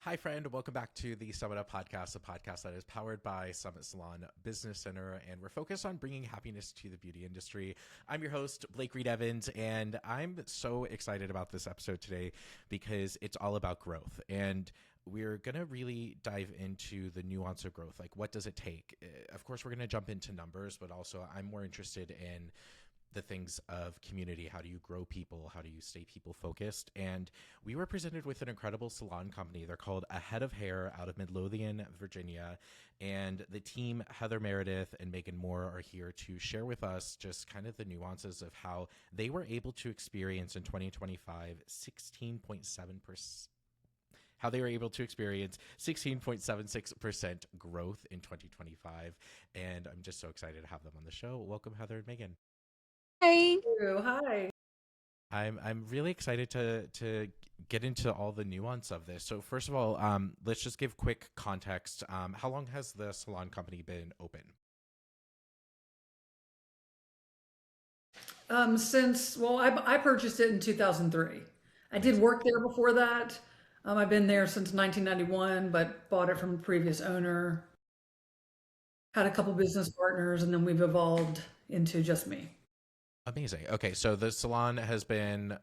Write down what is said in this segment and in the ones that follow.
Hi, friend. Welcome back to the Summit Up podcast, a podcast that is powered by Summit Salon Business Center, and we're focused on bringing happiness to the beauty industry. I'm your host, Blake Reed Evans, and I'm so excited about this episode today because it's all about growth. And we're going to really dive into the nuance of growth. Like, what does it take? Of course, we're going to jump into numbers, but also I'm more interested in the things of community. How do you grow people? How do you stay people focused? And we were presented with an incredible salon company. They're called A Head of Hair out of Midlothian, Virginia. And the team, Heather Meredith and Megan Moore, are here to share with us just kind of the nuances of how they were able to experience in 2025 16.7%. How they were able to experience 16.76% growth in 2025. And I'm just so excited to have them on the show. Welcome, Heather and Megan. Hi. Hi. I'm really excited to get into all the nuance of this. So first of all, let's just give quick context. How long has the salon company been open? I purchased it in 2003. I did Amazing. work there before that. I've been there since 1991, but bought it from a previous owner. Had a couple business partners, and then we've evolved into just me. Amazing. Okay, so the salon has been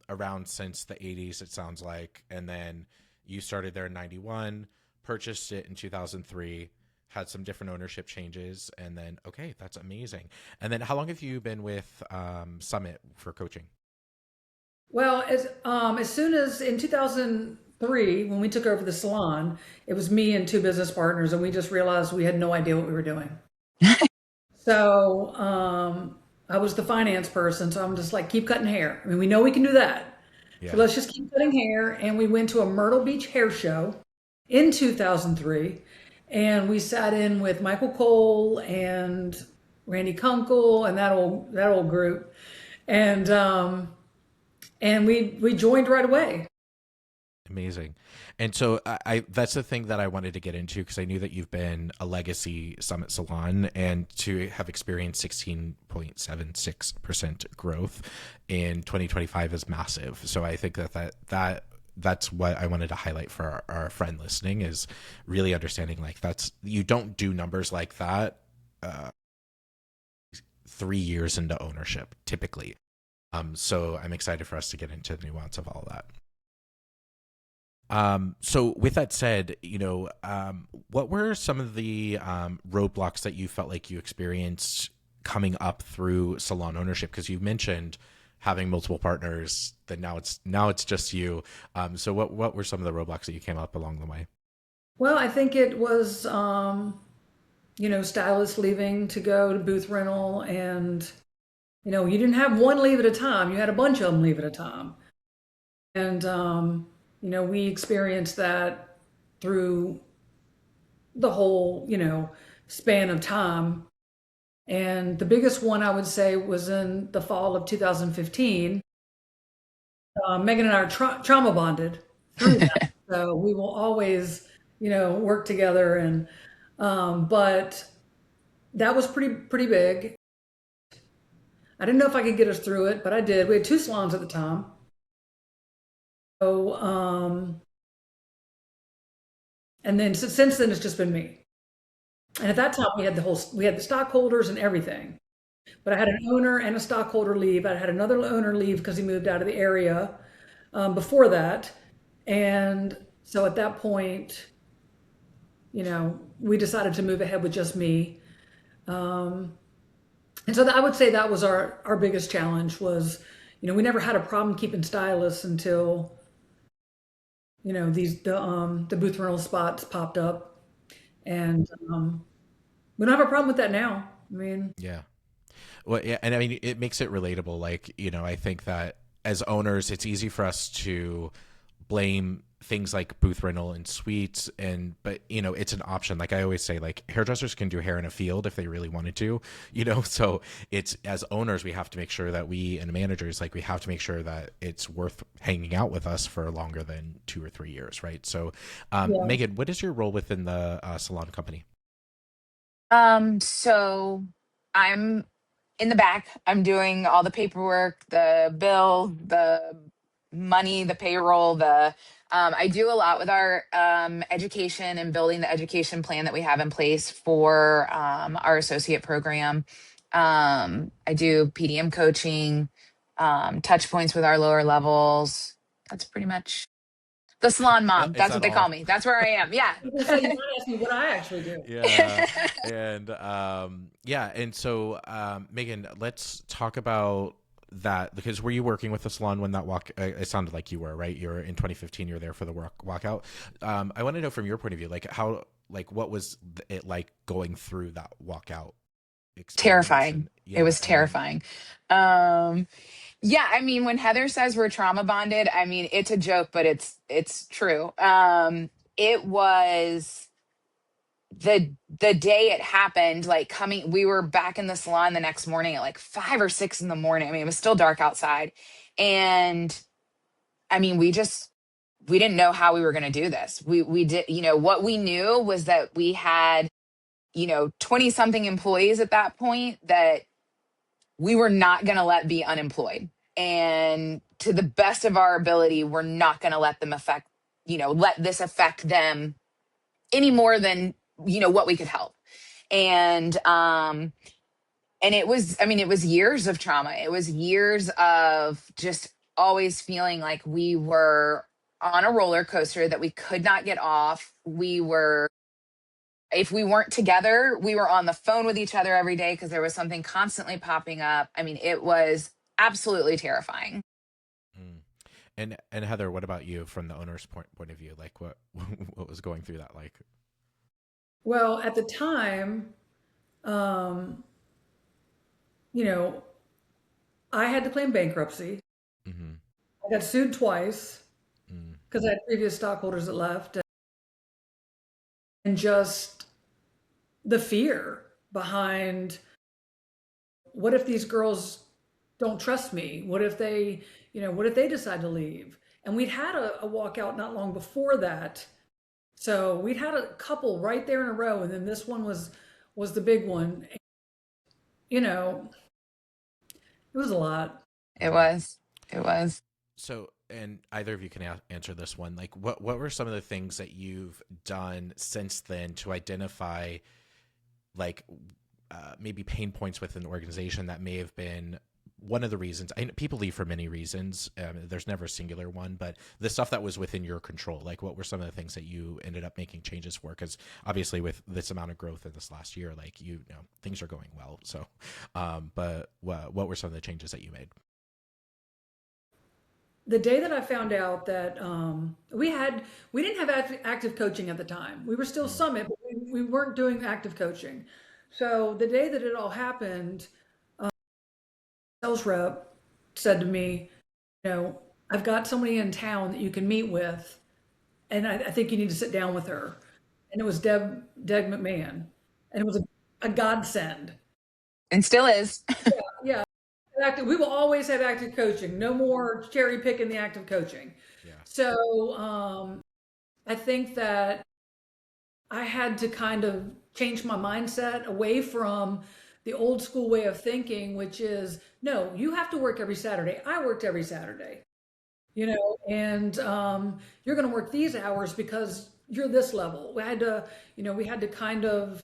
around since the 80s, it sounds like, and then you started there in 91, purchased it in 2003, had some different ownership changes, and then okay, that's amazing. And then how long have you been with Summit for coaching? Well, as soon as in 2003, when we took over the salon, it was me and two business partners, and we just realized we had no idea what we were doing. So I was the finance person, so I'm just like, keep cutting hair. I mean, we know we can do that. So Yeah. let's just keep cutting hair. And we went to a Myrtle Beach hair show in 2003. And we sat in with Michael Cole and Randy Kunkel and that old group. And we joined right away. Amazing. And so I that's the thing that I wanted to get into because I knew that you've been a legacy Summit Salon and to have experienced 16.76% growth in 2025 is massive. So I think that's what I wanted to highlight for our friend listening is really understanding like that's you don't do numbers like that 3 years into ownership typically. So I'm excited for us to get into the nuance of all that. So with that said, what were some of the roadblocks that you felt like you experienced coming up through salon ownership? Because you mentioned having multiple partners, then now it's just you. So what were some of the roadblocks that you came up along the way? Well, I think it was, stylists leaving to go to booth rental. And, you didn't have one leave at a time. You had a bunch of them leave at a time. And, we experienced that through the whole, span of time. And the biggest one I would say was in the fall of 2015. Megan and I are trauma bonded through that. So we will always, work together. But that was pretty big. I didn't know if I could get us through it, but I did. We had two salons at the time. So, and then since then it's just been me. And at that time we had the stockholders and everything. But I had an owner and a stockholder leave. I had another owner leave because he moved out of the area before that. And so at that point, we decided to move ahead with just me. Um, and so I would say that was our biggest challenge was, we never had a problem keeping stylists until, the booth rental spots popped up. And we don't have a problem with that now. I mean, Yeah. Well, yeah, and I mean, it makes it relatable. Like, I think that as owners, it's easy for us to blame things like booth rental and suites, but it's an option. Like I always say, like hairdressers can do hair in a field if they really wanted to, So it's as owners, we have to make sure that and managers, like we have to make sure that it's worth hanging out with us for longer than 2 or 3 years, right? So, yeah. Megan, what is your role within the salon company? So I'm in the back. I'm doing all the paperwork, the bill, the money, the payroll, the I do a lot with our education and building the education plan that we have in place for our associate program. I do PDM coaching, touch points with our lower levels. That's pretty much the salon mom. Is That's that what they call all? me. That's where I am. Yeah. I was gonna say, you might ask me what I actually do. Yeah. And yeah. And so, Megan, let's talk about that, because were you working with the salon when that it sounded like you were, right? You were in 2015, you were there for the walkout. I want to know from your point of view, like what was it like going through that walkout experience? Terrifying. And, It was terrifying. Yeah, I mean, when Heather says we're trauma bonded, I mean, it's a joke, but it's true. It was the day it happened, like we were back in the salon the next morning at like 5 or 6 in the morning. I mean, it was still dark outside. And I mean, we didn't know how we were going to do this. We did, what we knew was that we had, 20 something employees at that point that we were not going to let be unemployed. And to the best of our ability, we're not going to let let this affect them any more than, what we could help. And it was, I mean, it was years of trauma. It was years of just always feeling like we were on a roller coaster that we could not get off. If we weren't together, we were on the phone with each other every day because there was something constantly popping up. I mean, it was absolutely terrifying. And Heather, what about you from the owner's point of view? Like what was going through that like? Well, at the time, I had to claim bankruptcy. Mm-hmm. I got sued twice because I had previous stockholders that left. And just the fear behind, what if these girls don't trust me? What if they decide to leave? And we'd had a walkout not long before that. So we'd had a couple right there in a row, and then this one was the big one. It was a lot. It was. So, and either of you can answer this one. Like, what were some of the things that you've done since then to identify, like, maybe pain points within the organization that may have been one of the reasons? People leave for many reasons. There's never a singular one, but the stuff that was within your control, like what were some of the things that you ended up making changes for? Because obviously with this amount of growth in this last year, like, things are going well. So, but what were some of the changes that you made? The day that I found out that we didn't have active coaching at the time. We were still Summit, but we weren't doing active coaching. So the day that it all happened, sales rep said to me, I've got somebody in town that you can meet with, and I think you need to sit down with her. And it was Deb McMahon, and it was a godsend. And still is. Yeah. We will always have active coaching. No more cherry picking the active coaching. Yeah. So I think that I had to kind of change my mindset away from the old school way of thinking, which is, no, you have to work every Saturday. I worked every Saturday, and you're going to work these hours because you're this level. We had to kind of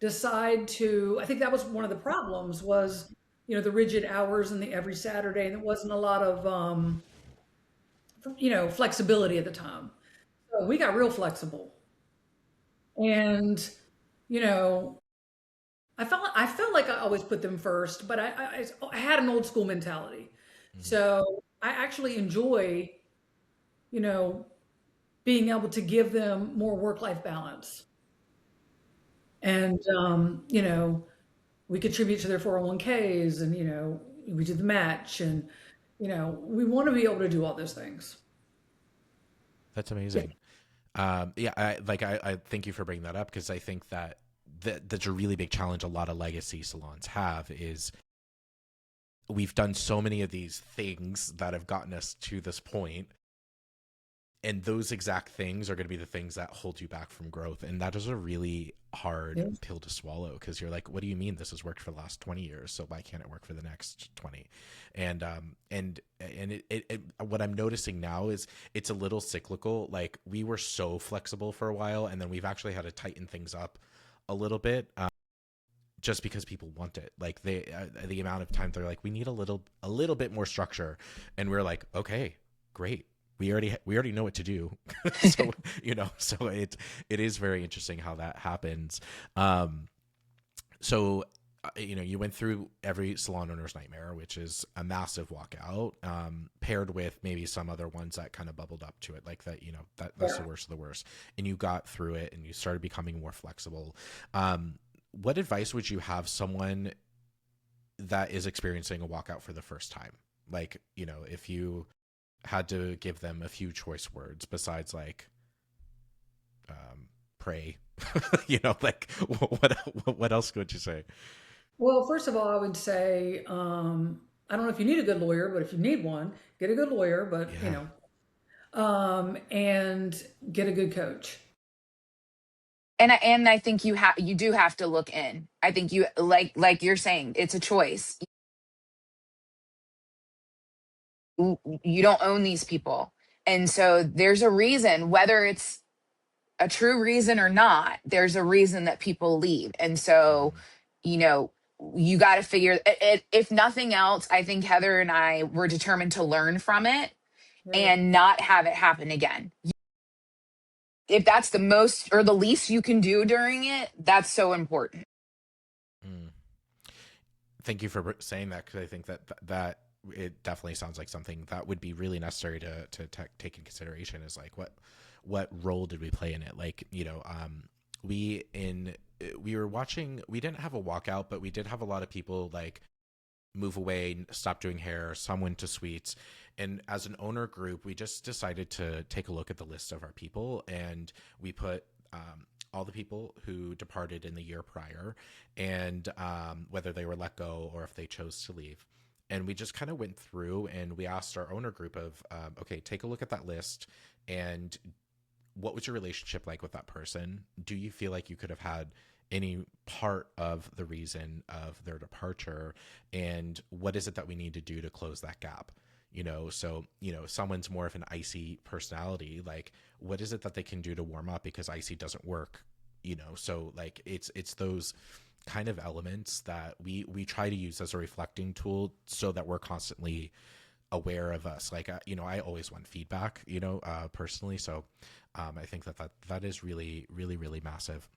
decide to, I think that was one of the problems was, the rigid hours and the every Saturday, and there wasn't a lot of, flexibility at the time. So we got real flexible. And, I felt like I always put them first, but I had an old school mentality. So I actually enjoy, being able to give them more work-life balance. And, we contribute to their 401ks, and, we do the match, and, we want to be able to do all those things. That's amazing. Yeah. I thank you for bringing that up, because I think that's a really big challenge a lot of legacy salons have is we've done so many of these things that have gotten us to this point, and those exact things are going to be the things that hold you back from growth. And that is a really hard Yes. pill to swallow, because you're like, what do you mean this has worked for the last 20 years, so why can't it work for the next 20? And what I'm noticing now is it's a little cyclical. Like, we were so flexible for a while, and then we've actually had to tighten things up a little bit, just because people want it. Like, the amount of time they're like, we need a little bit more structure, and we're like, okay, great. We already know what to do. So, so it is very interesting how that happens. So, you went through every salon owner's nightmare, which is a massive walkout, paired with maybe some other ones that kind of bubbled up to it, like that, that's the worst of the worst. And you got through it, and you started becoming more flexible. What advice would you have someone that is experiencing a walkout for the first time? Like, if you had to give them a few choice words besides like, pray, like, what else would you say? Well, first of all, I would say, I don't know if you need a good lawyer, but if you need one, get a good lawyer, but Yeah. and get a good coach. And I think you do have to look in. I think you, like you're saying, it's a choice. You don't own these people. And so there's a reason, whether it's a true reason or not, there's a reason that people leave. And so, Mm-hmm. you know, you got to figure it. If nothing else, I think Heather and I were determined to learn from it Yeah. and not have it happen again. If that's the most or the least you can do during it, that's so important. Mm. Thank you for saying that, because I think that it definitely sounds like something that would be really necessary to take in consideration, is like, what role did we play in it? Like, we were watching, we didn't have a walkout, but we did have a lot of people like move away, stop doing hair, some went to suites. And as an owner group, we just decided to take a look at the list of our people, and we put all the people who departed in the year prior, and whether they were let go or if they chose to leave. And we just kind of went through, and we asked our owner group of, okay, take a look at that list, and what was your relationship like with that person? Do you feel like you could have had any part of the reason of their departure? And what is it that we need to do to close that gap? So, if someone's more of an icy personality, like, what is it that they can do to warm up? Because icy doesn't work, so like, it's those kind of elements that we try to use as a reflecting tool, so that we're constantly aware of us. Like, I always want feedback, personally. So, I think that is really, really, really massive.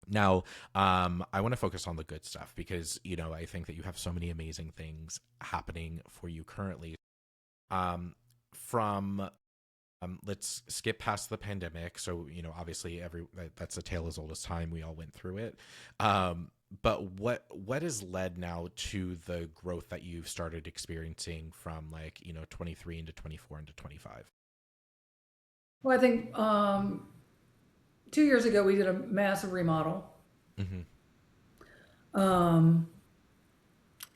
Now, I want to focus on the good stuff, because, I think that you have so many amazing things happening for you currently. From Let's skip past the pandemic. So, obviously that's a tale as old as time. We all went through it. But what has led now to the growth that you've started experiencing from, like, 23 into 24 into 25? Well, I think 2 years ago we did a massive remodel. Mm-hmm. Um,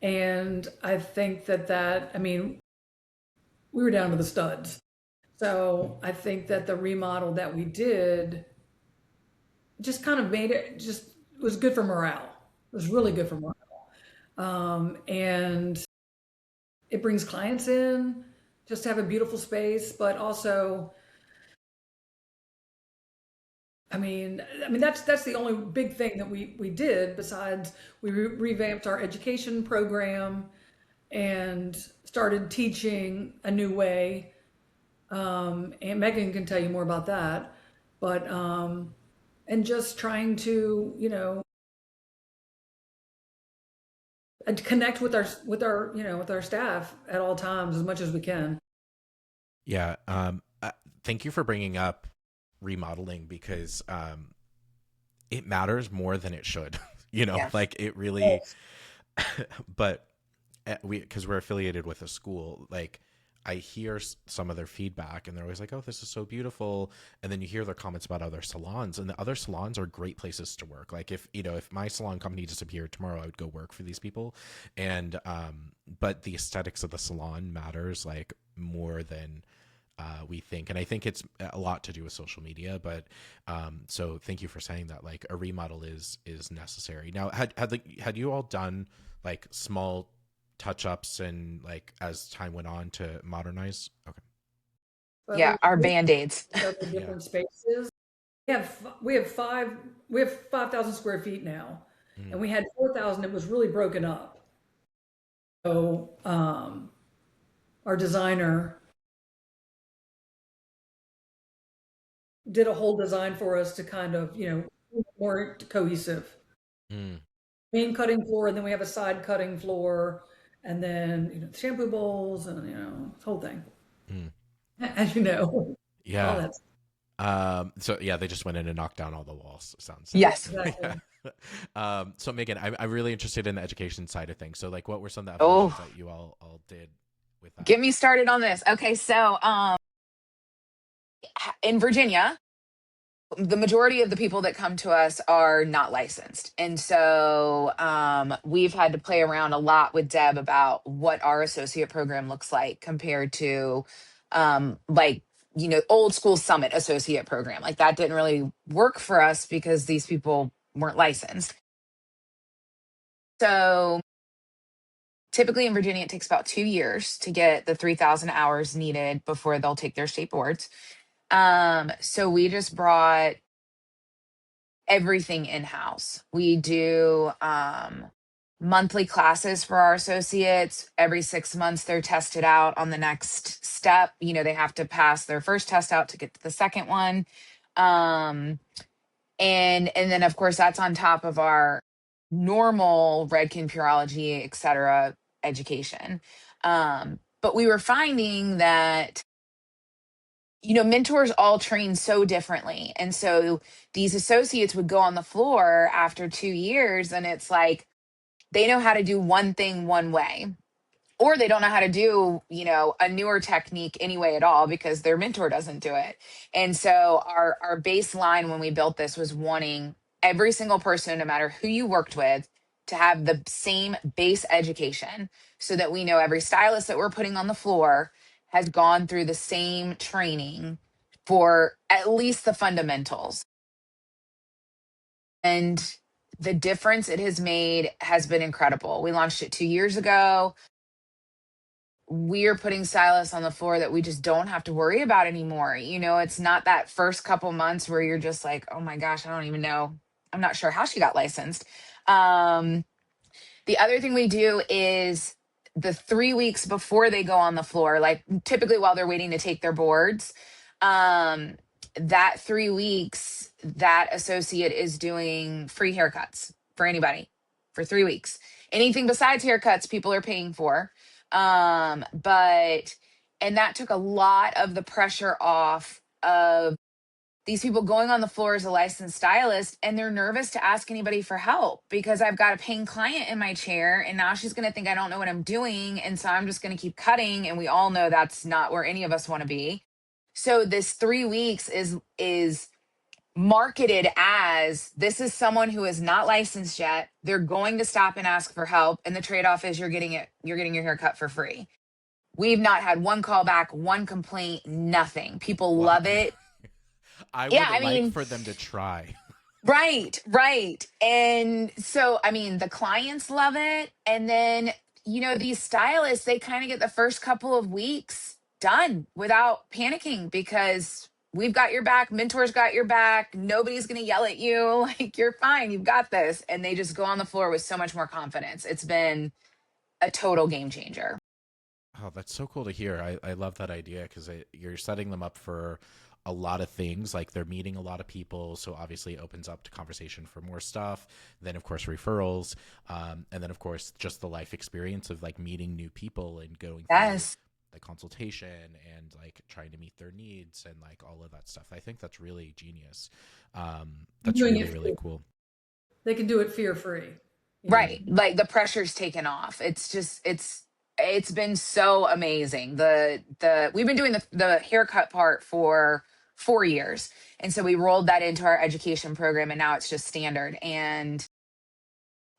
and I think I mean, we were down to the studs. So I think that the remodel that we did just kind of made it was good for morale. It was really good for morale. And it brings clients in just to have a beautiful space, but also, that's the only big thing that we did. Besides, we revamped our education program and started teaching a new way. And Megan can tell you more about that. But and just trying to, connect with our staff at all times as much as we can. Yeah. Thank you for bringing up remodeling, because it matters more than it should. Yeah. Like, it really. But because we're affiliated with a school, like, I hear some of their feedback, and they're always like, oh, this is so beautiful. And then you hear their comments about other salons, and the other salons are great places to work. Like, if my salon company disappeared tomorrow, I would go work for these people. And but the aesthetics of the salon matters, like, more than we think. And I think it's a lot to do with social media. But so thank you for saying that. Like a remodel is necessary. Now, had you all done like small touch ups and like as time went on to modernize? Okay. But Yeah, our band-aids. the Yeah. different spaces. We have 5,000 square feet now, and Mm, we had 4,000. It was really broken up. So our designer did a whole design for us to kind of more cohesive. mm, Main cutting floor, and then we have a side cutting floor, and then shampoo bowls, and this whole thing. mm. As you know, all Yeah. that. So yeah, they just went in and knocked down all the walls. It sounds Yeah, like. Yes. Yeah. exactly. So Megan, I'm really interested in the education side of things. So like, what were some of the evolutions Oh, that you all did with that? get me started on this. Okay, so in Virginia, the majority of the people that come to us are not licensed. And so we've had to play around a lot with Deb about what our associate program looks like compared to like, old school summit associate program. Like that didn't really work for us because these people weren't licensed. So typically in Virginia, it takes about 2 years to get the 3,000 hours needed before they'll take their state boards. So we just brought everything in house. We do monthly classes for our associates. Every 6 months, they're tested out on the next step. They have to pass their first test out to get to the second one. Um, and then, of course, that's on top of our normal Redkin Purology, et cetera, education. But we were finding that mentors all train so differently. And so these associates would go on the floor after 2 years, and it's like they know how to do one thing one way, or they don't know how to do, a newer technique anyway at all because their mentor doesn't do it. And so our baseline when we built this was wanting every single person, no matter who you worked with, to have the same base education so that we know every stylist that we're putting on the floor has gone through the same training for at least the fundamentals. And the difference it has made has been incredible. We launched it 2 years ago. We're putting stylists on the floor that we just don't have to worry about anymore. It's not that first couple months where you're just like, oh my gosh, I don't even know. I'm not sure how she got licensed. Um, the other thing we do is the 3 weeks before they go on the floor, like typically while they're waiting to take their boards, um, that 3 weeks, that associate is doing free haircuts for anybody for 3 weeks. Anything besides haircuts, people are paying for. But, and that took a lot of the pressure off of these people going on the floor as a licensed stylist, and they're nervous to ask anybody for help because I've got a paying client in my chair and now she's going to think I don't know what I'm doing, and so I'm just going to keep cutting, and we all know that's not where any of us want to be. So this 3 weeks is marketed as this is someone who is not licensed yet. They're going to stop and ask for help, and the trade-off is you're getting your hair cut for free. We've not had one call back, one complaint, nothing. People Wow. love it. I Yeah, would I like mean, for them to try. right, right. And so, I mean, the clients love it. And then, these stylists, they kind of get the first couple of weeks done without panicking because we've got your back, mentors got your back. Nobody's going to yell at you. Like, you're fine, you've got this. And they just go on the floor with so much more confidence. It's been a total game changer. Oh, that's so cool to hear. I love that idea because you're setting them up for a lot of things. Like they're meeting a lot of people. So obviously it opens up to conversation for more stuff. Then, of course, referrals. And then, of course, just the life experience of like meeting new people and going through Yes. the consultation and like trying to meet their needs and like all of that stuff. I think that's really genius. That's Doing really, it, really cool. they can do it fear free. Right. Like the pressure's taken off. It's been so amazing. The we've been doing the haircut part for 4 years. And so we rolled that into our education program, and now it's just standard. And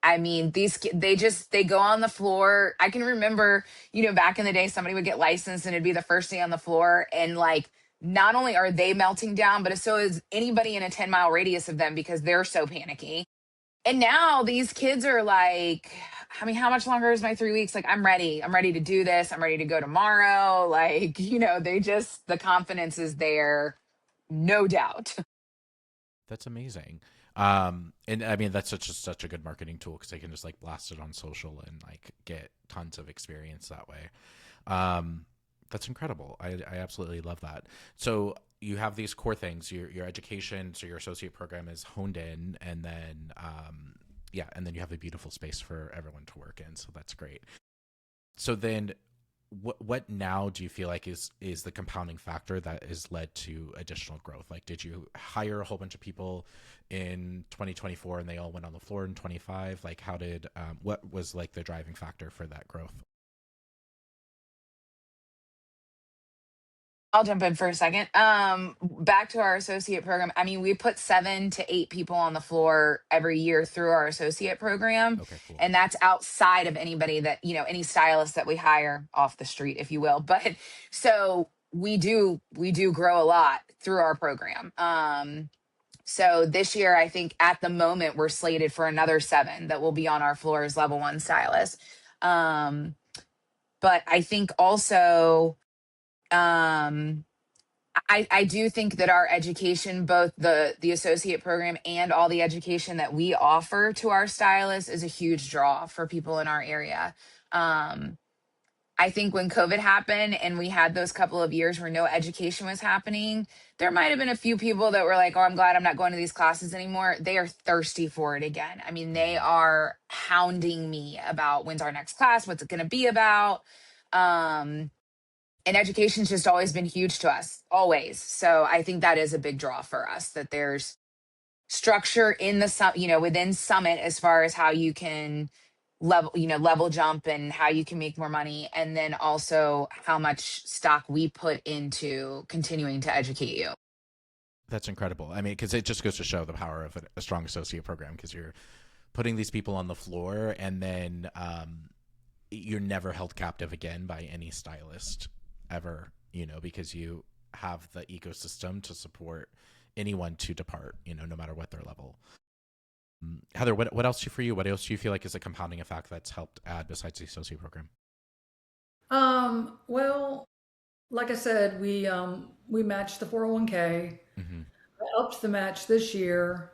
I mean, they go on the floor. I can remember, back in the day, somebody would get licensed and it'd be the first day on the floor. And like, not only are they melting down, but so is anybody in a 10-mile radius of them because they're so panicky. And now these kids are like, I mean, how much longer is my 3 weeks? Like, I'm ready. I'm ready to do this. I'm ready to go tomorrow. Like, the confidence is there, no doubt. That's amazing. And I mean, that's such a good marketing tool because they can just like blast it on social and like get tons of experience that way. That's incredible. I absolutely love that. So you have these core things, your education, so your associate program is honed in, and then yeah, and then you have a beautiful space for everyone to work in. So that's great. So then what now do you feel like is the compounding factor that has led to additional growth? Like, did you hire a whole bunch of people in 2024 and they all went on the floor in 25? Like, how did what was like the driving factor for that growth? I'll jump in for a second. Back to our associate program. I mean, we put 7 to 8 people on the floor every year through our associate program. Okay, cool. And that's outside of anybody that, any stylist that we hire off the street, if you will. But so we do grow a lot through our program. So this year, I think at the moment we're slated for another 7 that will be on our floor as level 1 stylists. But I think also, I do think that our education, both the associate program and all the education that we offer to our stylists, is a huge draw for people in our area. I think when COVID happened and we had those couple of years where no education was happening, there might have been a few people that were like, oh, I'm glad I'm not going to these classes anymore. They are thirsty for it again. I mean, they are hounding me about when's our next class, what's it going to be about. And education's just always been huge to us, always. So I think that is a big draw for us, that there's structure in within Summit, as far as how you can level jump and how you can make more money. And then also how much stock we put into continuing to educate you. That's incredible. I mean, because it just goes to show the power of a strong associate program, because you're putting these people on the floor, and then you're never held captive again by any stylist ever, because you have the ecosystem to support anyone to depart, no matter what their level. Heather, what else for you? What else do you feel like is a compounding effect that's helped add besides the associate program? Well, like I said, we matched the 401k. Mm-hmm. I upped the match this year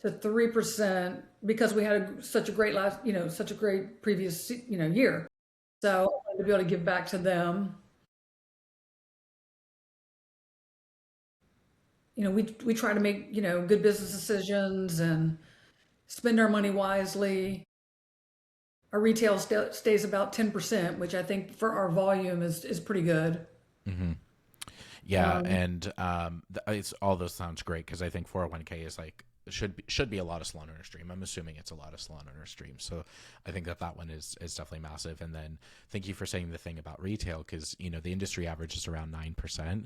to 3% because we had such a great previous, year. So I wanted to be able to give back to them. We try to make, good business decisions and spend our money wisely. Our retail stays about 10%, which I think for our volume is pretty good. Mm-hmm. Yeah, and it's all those sounds great, because I think 401k is like should be a lot of salon owner stream. I'm assuming it's a lot of salon owner stream. So I think that one is definitely massive. And then thank you for saying the thing about retail, because the industry average is around 9%.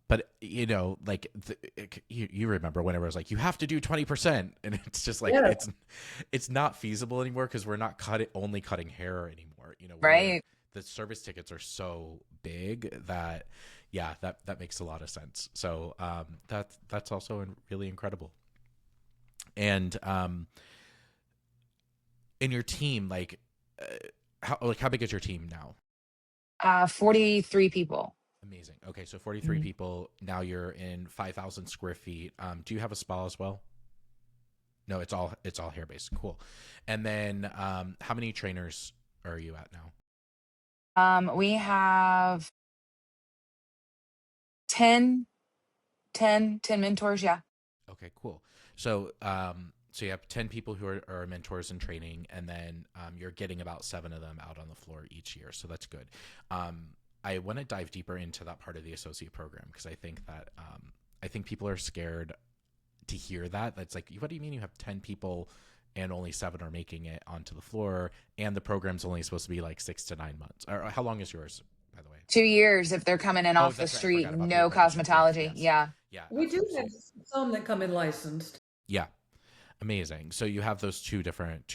But you remember whenever it was like, you have to do 20%, and it's just like, Yeah. it's not feasible anymore, because we're not only cutting hair anymore. Right. The service tickets are so big that that makes a lot of sense. So that's also really incredible. And in your team, how big is your team now? 43 people. Amazing. Okay, so 43 people. Now you're in 5,000 square feet. Do you have a spa as well? No, it's all hair based. Cool. And then how many trainers are you at now? We have 10 mentors. Yeah. Okay, cool. So so you have 10 people who are mentors in training, and then you're getting about 7 of them out on the floor each year. So that's good. I want to dive deeper into that part of the associate program, because I think that I think people are scared to hear that. That's like, what do you mean you have 10 people and only 7 are making it onto the floor, and the program's only supposed to be like 6 to 9 months? Or how long is yours, by the way? 2 years if they're coming in off the That's right. I street, forgot about no the apprenticeship. cosmetology. Yes. Yeah. Yeah. We do absolutely. have some that come in licensed. Yeah. Amazing. So you have those two different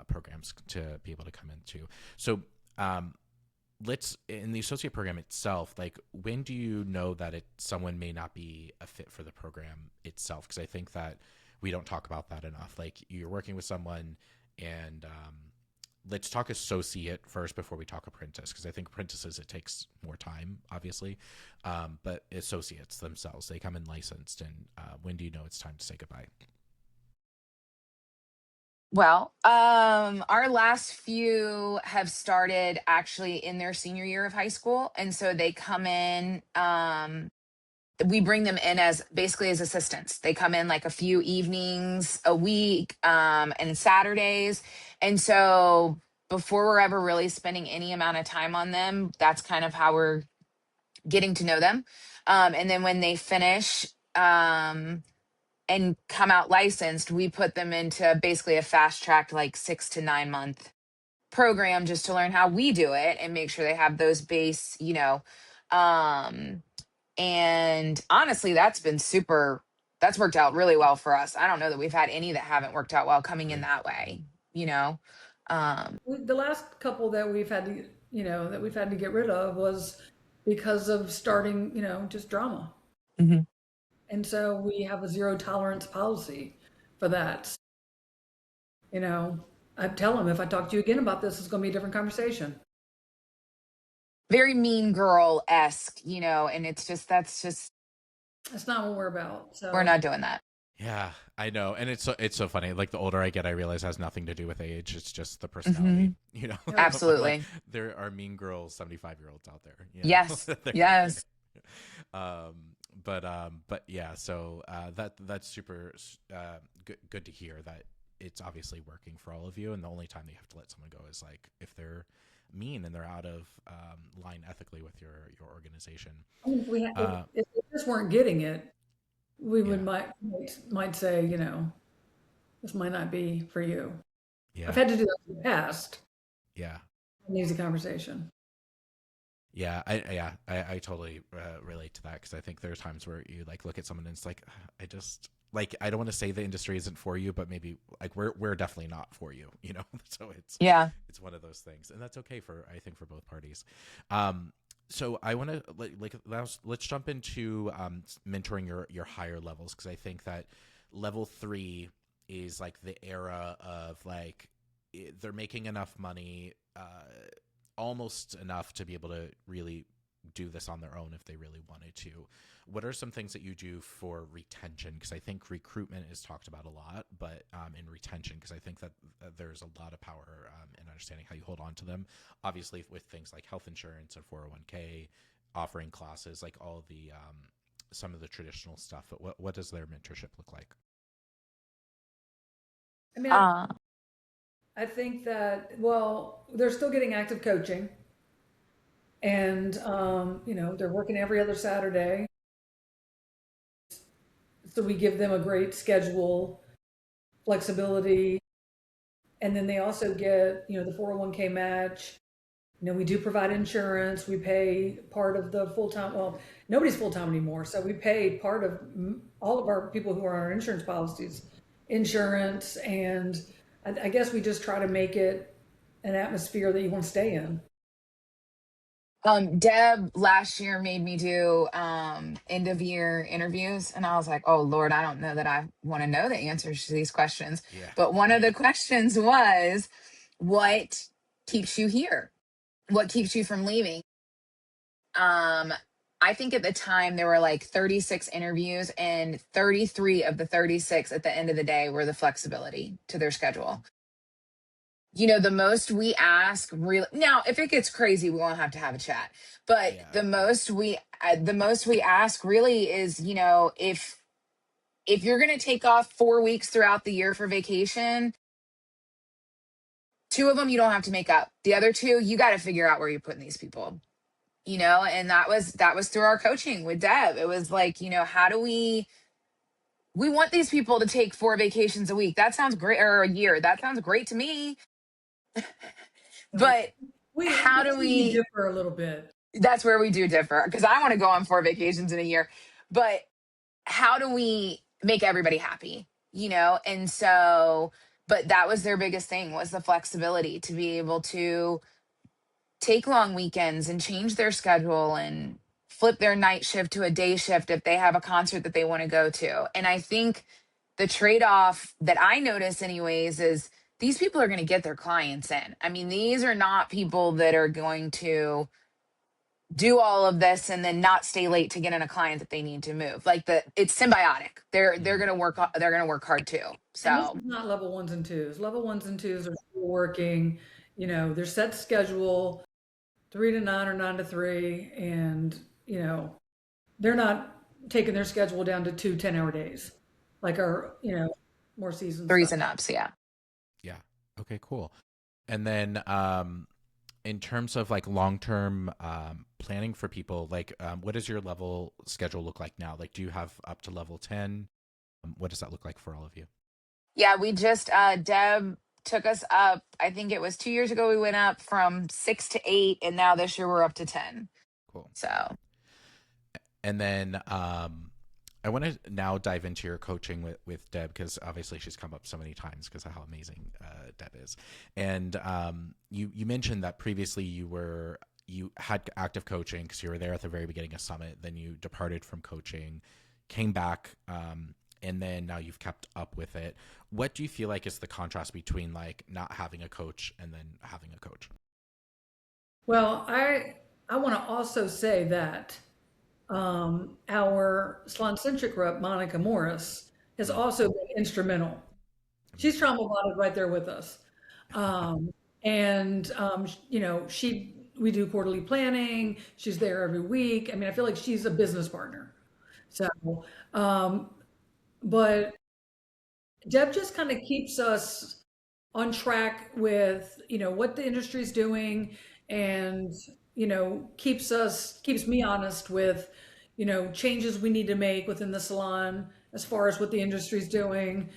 programs to be able to come into. So um, let's in the associate program itself, like when do you know that someone may not be a fit for the program itself? Because I think that we don't talk about that enough. Like you're working with someone, and let's talk associate first before we talk apprentice, because I think apprentices, it takes more time, obviously, but associates themselves, they come in licensed, and when do you know it's time to say goodbye? Well, our last few have started actually in their senior year of high school. And so they come in, we bring them in as basically as assistants. They come in like a few evenings a week, and Saturdays. And so before we're ever really spending any amount of time on them, that's kind of how we're getting to know them. And then when they finish, and come out licensed, we put them into basically a fast track, like 6 to 9 month program just to learn how we do it and make sure they have those base, Um, and honestly, that's worked out really well for us. I don't know that we've had any that haven't worked out well coming in Great. that way, you know? Um, The last couple that we've had to, that we've had to get rid of was because of starting, just drama. mhm. And so we have a zero tolerance policy for that. You know, I tell them if I talk to you again about this, it's going to be a different conversation. Very mean girl esque, and that's just, That's not what we're about. we're So not doing that. Yeah, I know, and it's so funny. Like the older I get, I realize it has nothing to do with age. It's just the Hmm. personality. You know, yeah, like Absolutely. there are mean girls, 75-year-olds out there. You Yes. know, Yes. um, but yeah. So that's super good to hear that it's obviously working for all of you. And the only time that you have to let someone go is like if they're mean and they're out of line ethically with your organization. I mean, Uh, if we just weren't getting it, we would yeah, might say, this might not be for you. I've yeah, had to do that in the past. yeah. An easy conversation. I totally relate to that, because I think there are times where you like look at someone and it's like I just like I don't want to say the industry isn't for you, but maybe like we're definitely not for you, you know. So Yeah. it's one of those things, and that's okay for I think for both parties. Um, so I want to let's jump into mentoring your higher levels, because I think that level 3 is like the era of like they're making enough money. Almost enough to be able to really do this on their own if they really wanted to. What are some things that you do for retention? Because I think recruitment is talked about a lot, but in retention, because I think that there's a lot of power in understanding how you hold on to them. Obviously, with things like health insurance and 401k, offering classes, like all of the some of the traditional stuff. But what does their mentorship look like? I mean, Uh, I think that, well, they're still getting active coaching and, they're working every other Saturday. So we give them a great schedule, flexibility. And then they also get, the 401k match. We do provide insurance. We pay part of the full-time, well, nobody's full-time anymore. So we pay part of all of our people who are on our insurance policies, insurance. And I guess we just try to make it an atmosphere that you want to stay in. Deb last year made me do end of year interviews, and I was like, "Oh Lord, I don't know that I want to know the answers to these questions." Yeah, But one of yeah, the questions was, "What keeps you here? What keeps you from leaving?" Um, I think at the time there were like 36 interviews, and 33 of the 36 at the end of the day were the flexibility to their schedule. The most we ask really now, if it gets crazy, we won't have to have a chat. But yeah, the most we ask really is, if you're going to take off 4 weeks throughout the year for vacation, two of them you don't have to make up. The other two, you got to figure out where you're putting these people. And that was through our coaching with Deb. It was like, how do we want these people to take 4 vacations a week. That sounds great, or a year. That sounds great to me. So But how that's do where we we differ a little bit. that's where we do differ, because I want to go on 4 vacations in a year. But how do we make everybody happy? And so, but that was their biggest thing, was the flexibility to be able to take long weekends and change their schedule and flip their night shift to a day shift if they have a concert that they want to go to. And I think the trade-off that I notice anyways is these people are going to get their clients in. I mean, these are not people that are going to do all of this and then not stay late to get in a client that they need to move. Like it's symbiotic. They're Mhm. going to work they're going to work hard too. And this So, is not level ones and twos. Level ones and twos are still working, their set schedule, 3 to 9 or 9 to 3, and they're not taking their schedule down to 2 10-hour days like our more seasoned threes stuff. and ups, yeah. Yeah. Okay, cool. And then in terms of like long-term planning for people, like what does your level schedule look like now? Like, do you have up to level 10? What does that look like for all of you? Yeah, we just Deb took us up. I think it was 2 years ago we went up from 6 to 8, and now this year we're up to 10. Cool. So And then I want to now dive into your coaching with Deb, because obviously she's come up so many times because of how amazing Deb is. And you mentioned that previously you had active coaching because you were there at the very beginning of Summit. Then you departed from coaching, came back, and then now you've kept up with it. What do you feel like is the contrast between like not having a coach and then having a coach? Well, I want to also say that our salon-centric rep, Monica Morris, has Mm. also been instrumental. She's Amazing. trauma bonded right there with us. And we do quarterly planning. She's there every week. I mean, I feel like she's a business partner. So, um, but Deb just kind of keeps us on track with, what the industry's doing, and, keeps me honest with, changes we need to make within the salon as far as what the industry's doing.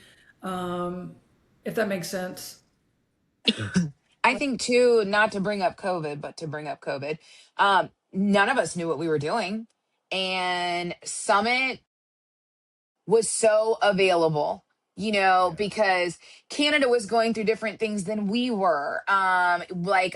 Um, if that makes sense. I think too, not to bring up COVID, but to bring up COVID, none of us knew what we were doing. And Summit was so available, Yeah. because Canada was going through different things than we were. Like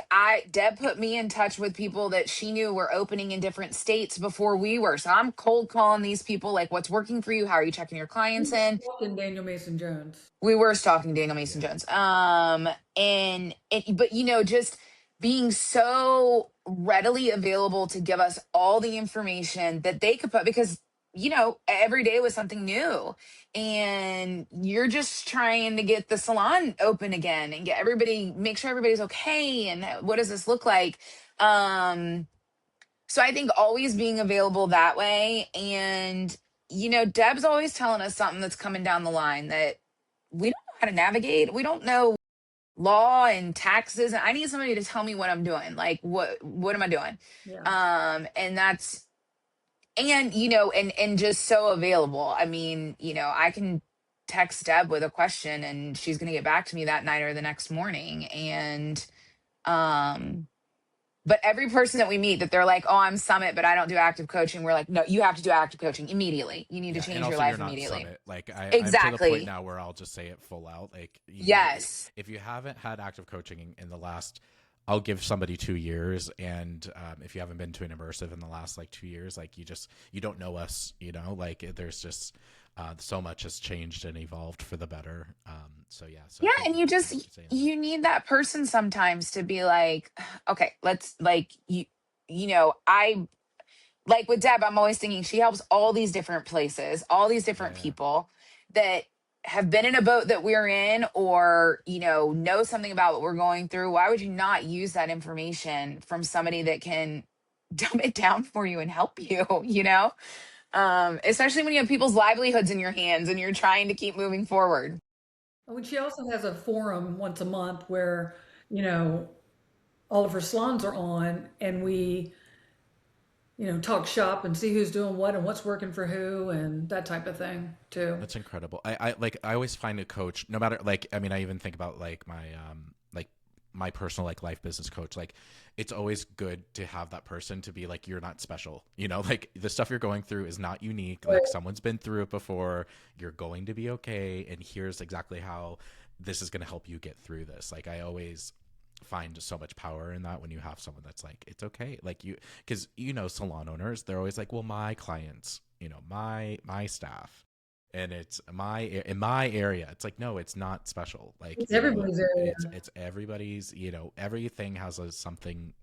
Deb put me in touch with people that she knew were opening in different states before we were. So I'm cold calling these people, like, what's working for you? How are you checking your We clients were in? stalking Daniel Mason Jones. We were stalking Daniel Mason Yeah. Jones. But just being so readily available to give us all the information that they could put, because every day was something new, and you're just trying to get the salon open again and make sure everybody's okay, and what does this look like. So I think always being available that way. And Deb's always telling us something that's coming down the line that we don't know how to navigate. We don't know law and taxes, and I need somebody to tell me what I'm doing. Like, what am I doing? Yeah. And that's, and just so available. I mean, I can text Deb with a question and she's going to get back to me that night or the next morning. And um but every person that we meet that they're like, oh, I'm Summit, but I don't do active coaching, we're like, no, you have to do active coaching immediately. You need to Yeah, and change your also you're life not immediately. Summit. Like I'm to the point Exactly. now where I'll just say it full out. Like Yes. if you haven't had active coaching in the last, I'll give somebody 2 years, and if you haven't been to an immersive in the last like 2 years, like you don't know us. Like there's just so much has changed and evolved for the better. So yeah. So Yeah, thank and you you so just much for saying that. you need that person sometimes to be like, okay, let's, like, I, like with Deb, I'm always thinking she helps all these different places, all these different Yeah. people that have been in a boat that we're in, or know something about what we're going through. Why would you not use that information from somebody that can dumb it down for you and help you? Especially when you have people's livelihoods in your hands and you're trying to keep moving forward. Oh, and she also has a forum once a month where, you know, all of her salons are on, and we, talk shop and see who's doing what and what's working for who and that type of thing too. That's incredible. I always find a coach, no matter, like, I mean, I even think about like my like my personal like life business coach, like it's always good to have that person to be like, you're not special, you know, like the stuff you're going through is not unique. Like someone's been through it before. You're going to be okay. And here's exactly how this is going to help you get through this. Like I always find so much power in that when you have someone that's like, it's okay. Like you, because you know, salon owners, they're always like, well, my clients, you know, my staff, and it's in my area. It's like, no, it's not special. Like, It's you know, everybody's area. it's everybody's, you know, everything has something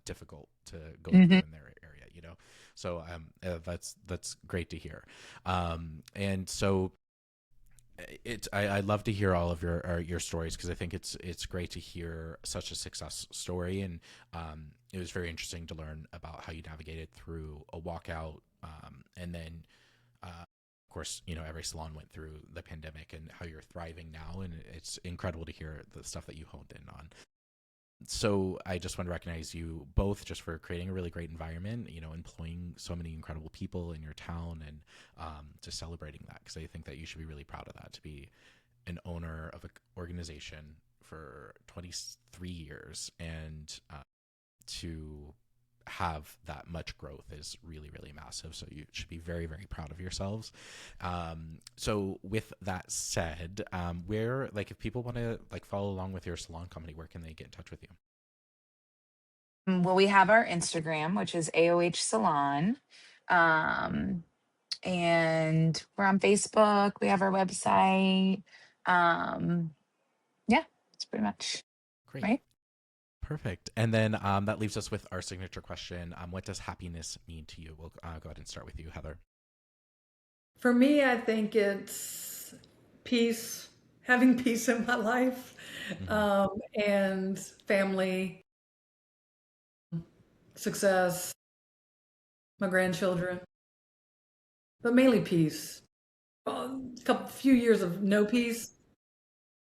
difficult to go through Hmm. in their area, you know. So that's great to hear. And so I love to hear all of your stories, because I think it's great to hear such a success story. And it was very interesting to learn about how you navigated through a walkout, and then of course, you know, every salon went through the pandemic, and how you're thriving now. And it's incredible to hear the stuff that you honed in on. So I just want to recognize you both just for creating a really great environment, you know, employing so many incredible people in your town, and just celebrating that, because I think that you should be really proud of that, to be an owner of an organization for 23 years, and to have that much growth is really, really massive. So you should be very, very proud of yourselves. So with that said, where, like, if people want to like follow along with your salon company, where can they get in touch with you? Well, we have our Instagram, which is AOH Salon. Um, and we're on Facebook. We have our website. Um, yeah, that's pretty much Great. right. Perfect. And then that leaves us with our signature question. What does happiness mean to you? We'll go ahead and start with you, Heather. For me, I think it's peace, having peace in my life, Hmm. and family, success, my grandchildren, but mainly peace. Few years of no peace,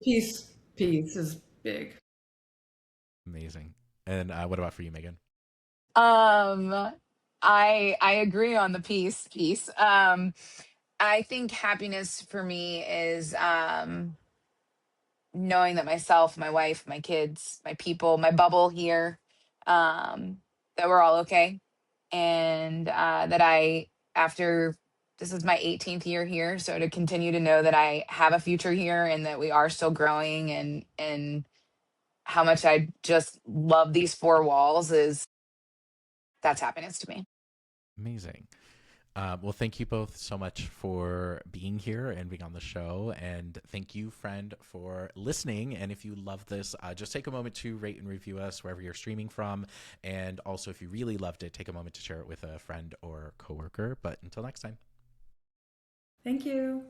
peace is big. Amazing. And what about for you, Megan? Um, I agree on the peace piece. I think happiness for me is knowing that myself, my wife, my kids, my people, my bubble here, um, that we're all okay, and that after this is my 18th year here, so to continue to know that I have a future here and that we are still growing, and how much I just love these four walls is that's happiness to me. Amazing. Well, thank you both so much for being here and being on the show. And thank you, friend, for listening. And if you love this, just take a moment to rate and review us wherever you're streaming from. And also, if you really loved it, take a moment to share it with a friend or coworker. But until next time. Thank you.